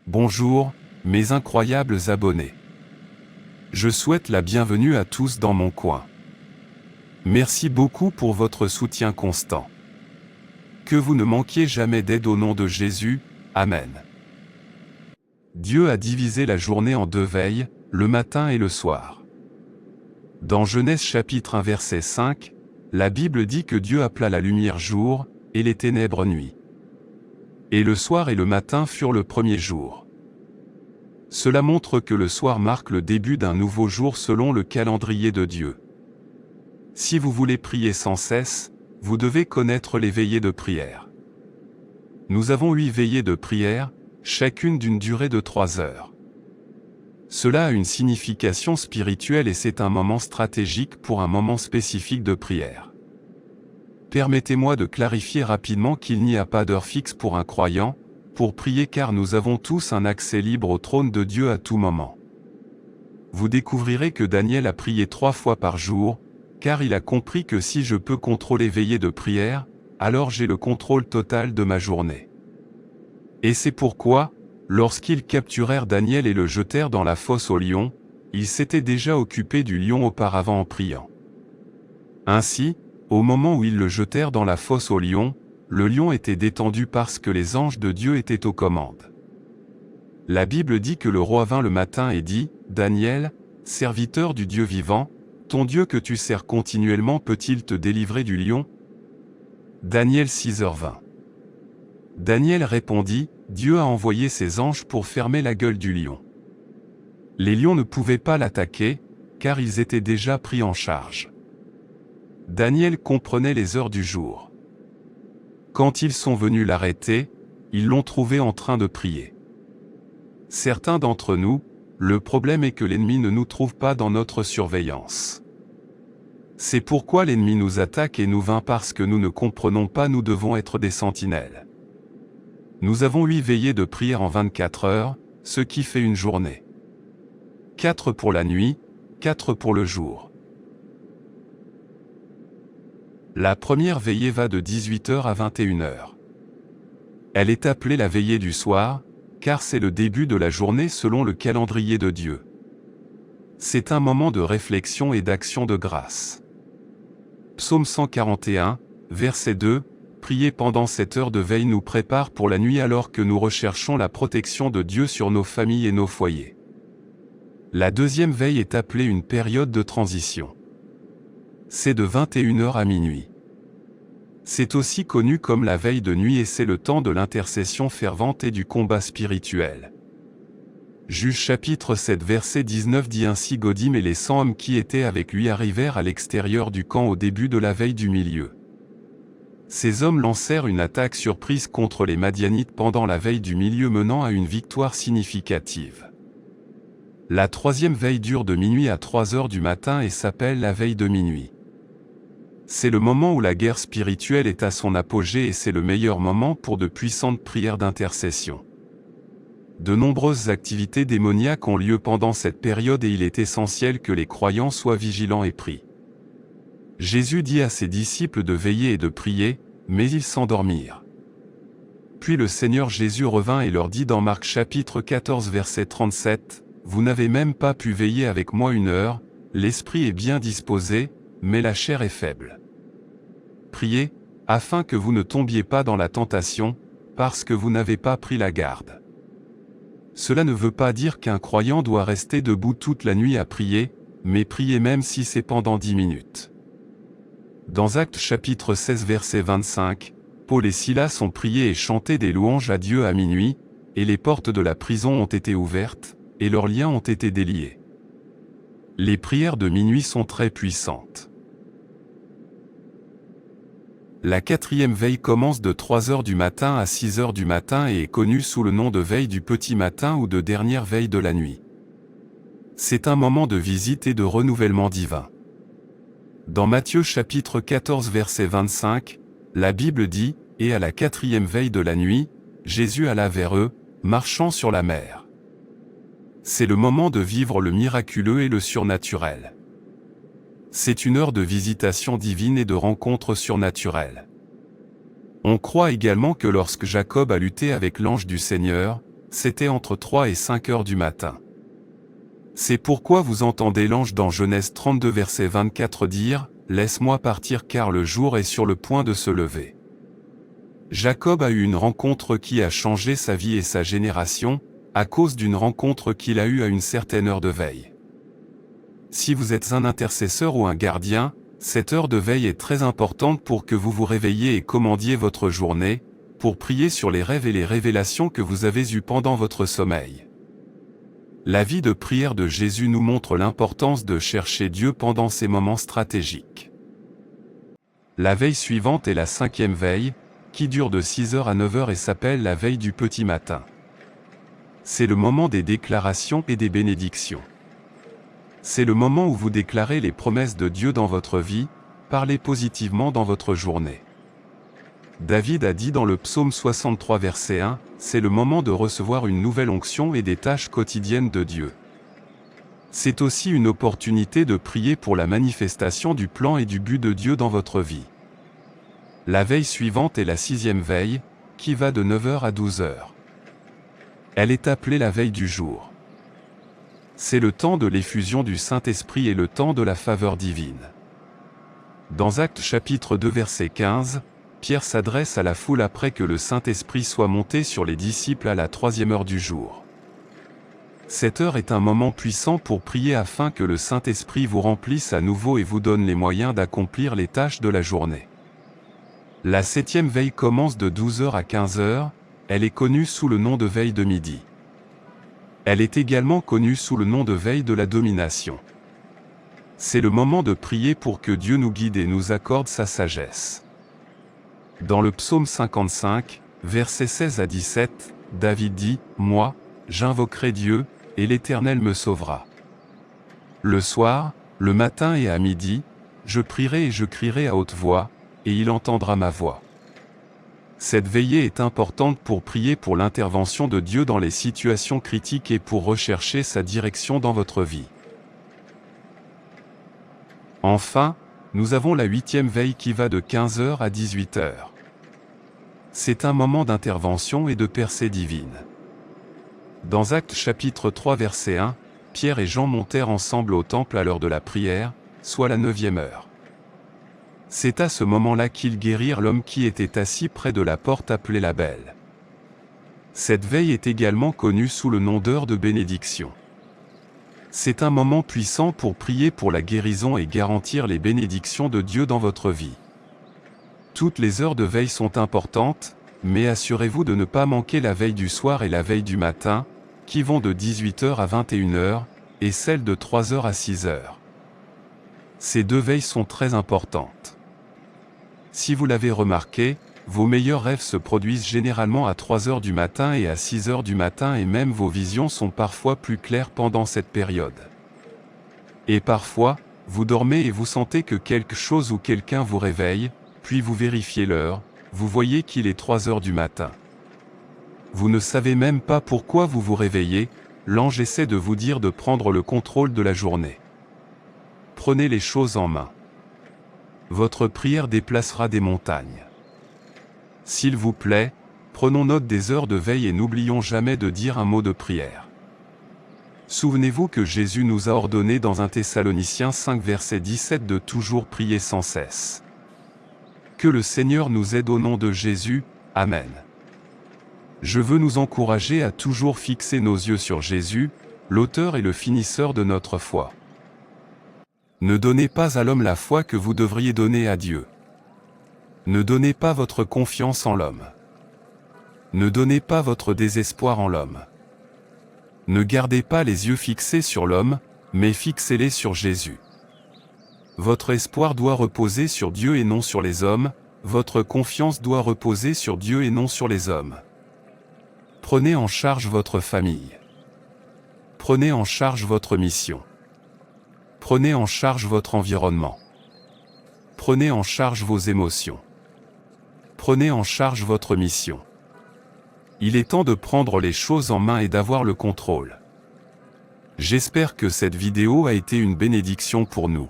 Bonjour, mes incroyables abonnés. Je souhaite la bienvenue à tous dans mon coin. Merci beaucoup pour votre soutien constant. Que vous ne manquiez jamais d'aide au nom de Jésus, Amen. Dieu a divisé la journée en deux veilles, le matin et le soir. Dans Genèse chapitre 1 verset 5, la Bible dit que Dieu appela la lumière jour, et les ténèbres nuit. Et le soir et le matin furent le premier jour. Cela montre que le soir marque le début d'un nouveau jour selon le calendrier de Dieu. Si vous voulez prier sans cesse, vous devez connaître les veillées de prière. Nous avons 8 veillées de prière, chacune d'une durée de 3 heures. Cela a une signification spirituelle et c'est un moment stratégique pour un moment spécifique de prière. Permettez-moi de clarifier rapidement qu'il n'y a pas d'heure fixe pour un croyant, pour prier car nous avons tous un accès libre au trône de Dieu à tout moment. Vous découvrirez que Daniel a prié 3 fois par jour, car il a compris que si je peux contrôler veillées de prière, alors j'ai le contrôle total de ma journée. Et c'est pourquoi, lorsqu'ils capturèrent Daniel et le jetèrent dans la fosse au lion, il s'était déjà occupé du lion auparavant en priant. Ainsi, au moment où ils le jetèrent dans la fosse au lion, le lion était détendu parce que les anges de Dieu étaient aux commandes. La Bible dit que le roi vint le matin et dit, « Daniel, serviteur du Dieu vivant, ton Dieu que tu sers continuellement peut-il te délivrer du lion ?» Daniel 6h20. Daniel répondit, « Dieu a envoyé ses anges pour fermer la gueule du lion. » Les lions ne pouvaient pas l'attaquer, car ils étaient déjà pris en charge. Daniel comprenait les heures du jour. Quand ils sont venus l'arrêter, ils l'ont trouvé en train de prier. Certains d'entre nous, le problème est que l'ennemi ne nous trouve pas dans notre surveillance. C'est pourquoi l'ennemi nous attaque et nous vainc parce que nous ne comprenons pas, nous devons être des sentinelles. Nous avons 8 veillées de prière en 24 heures, ce qui fait une journée. 4 pour la nuit, 4 pour le jour. La première veillée va de 18h à 21h. Elle est appelée la veillée du soir, car c'est le début de la journée selon le calendrier de Dieu. C'est un moment de réflexion et d'action de grâce. Psaume 141, verset 2, « Prier pendant cette heure de veille nous prépare pour la nuit alors que nous recherchons la protection de Dieu sur nos familles et nos foyers. » La deuxième veille est appelée une période de transition. C'est de 21h à minuit. C'est aussi connu comme la veille de nuit et c'est le temps de l'intercession fervente et du combat spirituel. Juge chapitre 7 verset 19 dit ainsi, Godim et les 100 hommes qui étaient avec lui arrivèrent à l'extérieur du camp au début de la veille du milieu. Ces hommes lancèrent une attaque surprise contre les Madianites pendant la veille du milieu menant à une victoire significative. La troisième veille dure de minuit à 3h du matin et s'appelle la veille de minuit. C'est le moment où la guerre spirituelle est à son apogée et c'est le meilleur moment pour de puissantes prières d'intercession. De nombreuses activités démoniaques ont lieu pendant cette période et il est essentiel que les croyants soient vigilants et prient. Jésus dit à ses disciples de veiller et de prier, mais ils s'endormirent. Puis le Seigneur Jésus revint et leur dit dans Marc chapitre 14 verset 37, « Vous n'avez même pas pu veiller avec moi 1 heure, l'esprit est bien disposé, mais la chair est faible. Priez, afin que vous ne tombiez pas dans la tentation, parce que vous n'avez pas pris la garde. » Cela ne veut pas dire qu'un croyant doit rester debout toute la nuit à prier, mais prier même si c'est pendant 10 minutes. Dans Actes chapitre 16 verset 25, Paul et Silas ont prié et chanté des louanges à Dieu à minuit, et les portes de la prison ont été ouvertes, et leurs liens ont été déliés. Les prières de minuit sont très puissantes. La 4e veille commence de 3h du matin à 6h du matin et est connue sous le nom de veille du petit matin ou de dernière veille de la nuit. C'est un moment de visite et de renouvellement divin. Dans Matthieu chapitre 14 verset 25, la Bible dit, « Et à la 4e veille de la nuit, Jésus alla vers eux, marchant sur la mer. » C'est le moment de vivre le miraculeux et le surnaturel. C'est une heure de visitation divine et de rencontre surnaturelle. On croit également que lorsque Jacob a lutté avec l'ange du Seigneur, C'était entre 3 et 5 heures du matin. C'est pourquoi vous entendez l'ange dans Genèse 32 verset 24 dire « Laisse-moi partir car le jour est sur le point de se lever ». Jacob a eu une rencontre qui a changé sa vie et sa génération, à cause d'une rencontre qu'il a eue à une certaine heure de veille. Si vous êtes un intercesseur ou un gardien, cette heure de veille est très importante pour que vous vous réveilliez et commandiez votre journée, pour prier sur les rêves et les révélations que vous avez eues pendant votre sommeil. La vie de prière de Jésus nous montre l'importance de chercher Dieu pendant ces moments stratégiques. La veille suivante est la 5e veille, qui dure de 6 heures à 9 heures et s'appelle la veille du petit matin. C'est le moment des déclarations et des bénédictions. C'est le moment où vous déclarez les promesses de Dieu dans votre vie, parlez positivement dans votre journée. David a dit dans le psaume 63 verset 1, « C'est le moment de recevoir une nouvelle onction et des tâches quotidiennes de Dieu. » C'est aussi une opportunité de prier pour la manifestation du plan et du but de Dieu dans votre vie. La veille suivante est la 6e veille, qui va de 9 heures à 12 heures. Elle est appelée la veille du jour. C'est le temps de l'effusion du Saint-Esprit et le temps de la faveur divine. Dans Actes chapitre 2 verset 15, Pierre s'adresse à la foule après que le Saint-Esprit soit monté sur les disciples à la 3e heure du jour. Cette heure est un moment puissant pour prier afin que le Saint-Esprit vous remplisse à nouveau et vous donne les moyens d'accomplir les tâches de la journée. La 7e veille commence de 12 heures à 15 heures, elle est connue sous le nom de veille de midi. Elle est également connue sous le nom de veille de la domination. C'est le moment de prier pour que Dieu nous guide et nous accorde sa sagesse. Dans le psaume 55, versets 16 à 17, David dit « Moi, j'invoquerai Dieu, et l'Éternel me sauvera. Le soir, le matin et à midi, je prierai et je crierai à haute voix, et il entendra ma voix. » Cette veillée est importante pour prier pour l'intervention de Dieu dans les situations critiques et pour rechercher sa direction dans votre vie. Enfin, nous avons la 8e veille qui va de 15 heures à 18 heures. C'est un moment d'intervention et de percée divine. Dans Actes chapitre 3 verset 1, Pierre et Jean montèrent ensemble au temple à l'heure de la prière, soit la 9e heure. C'est à ce moment-là qu'ils guérirent l'homme qui était assis près de la porte appelée la Belle. Cette veille est également connue sous le nom d'heure de bénédiction. C'est un moment puissant pour prier pour la guérison et garantir les bénédictions de Dieu dans votre vie. Toutes les heures de veille sont importantes, mais assurez-vous de ne pas manquer la veille du soir et la veille du matin, qui vont de 18 heures à 21 heures, et celle de 3 heures à 6 heures. Ces deux veilles sont très importantes. Si vous l'avez remarqué, vos meilleurs rêves se produisent généralement à 3 heures du matin et à 6 heures du matin et même vos visions sont parfois plus claires pendant cette période. Et parfois, vous dormez et vous sentez que quelque chose ou quelqu'un vous réveille, puis vous vérifiez l'heure, vous voyez qu'il est 3 heures du matin. Vous ne savez même pas pourquoi vous vous réveillez, l'ange essaie de vous dire de prendre le contrôle de la journée. Prenez les choses en main. Votre prière déplacera des montagnes. S'il vous plaît, prenons note des heures de veille et n'oublions jamais de dire un mot de prière. Souvenez-vous que Jésus nous a ordonné dans 1 Thessaloniciens 5 verset 17 de toujours prier sans cesse. Que le Seigneur nous aide au nom de Jésus, Amen. Je veux nous encourager à toujours fixer nos yeux sur Jésus, l'auteur et le finisseur de notre foi. Ne donnez pas à l'homme la foi que vous devriez donner à Dieu. Ne donnez pas votre confiance en l'homme. Ne donnez pas votre désespoir en l'homme. Ne gardez pas les yeux fixés sur l'homme, mais fixez-les sur Jésus. Votre espoir doit reposer sur Dieu et non sur les hommes, votre confiance doit reposer sur Dieu et non sur les hommes. Prenez en charge votre famille. Prenez en charge votre mission. Prenez en charge votre environnement. Prenez en charge vos émotions. Prenez en charge votre mission. Il est temps de prendre les choses en main et d'avoir le contrôle. J'espère que cette vidéo a été une bénédiction pour nous.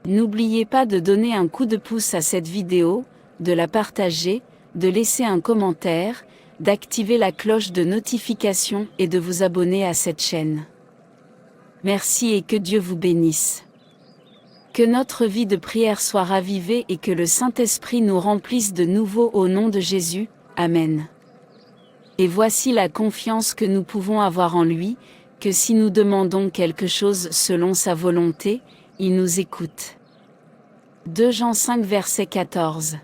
N'oubliez pas de donner un coup de pouce à cette vidéo, de la partager, de laisser un commentaire, d'activer la cloche de notification et de vous abonner à cette chaîne. Merci et que Dieu vous bénisse. Que notre vie de prière soit ravivée et que le Saint-Esprit nous remplisse de nouveau au nom de Jésus. Amen. Et voici la confiance que nous pouvons avoir en lui, que si nous demandons quelque chose selon sa volonté, il nous écoute. 2 Jean 5 verset 14.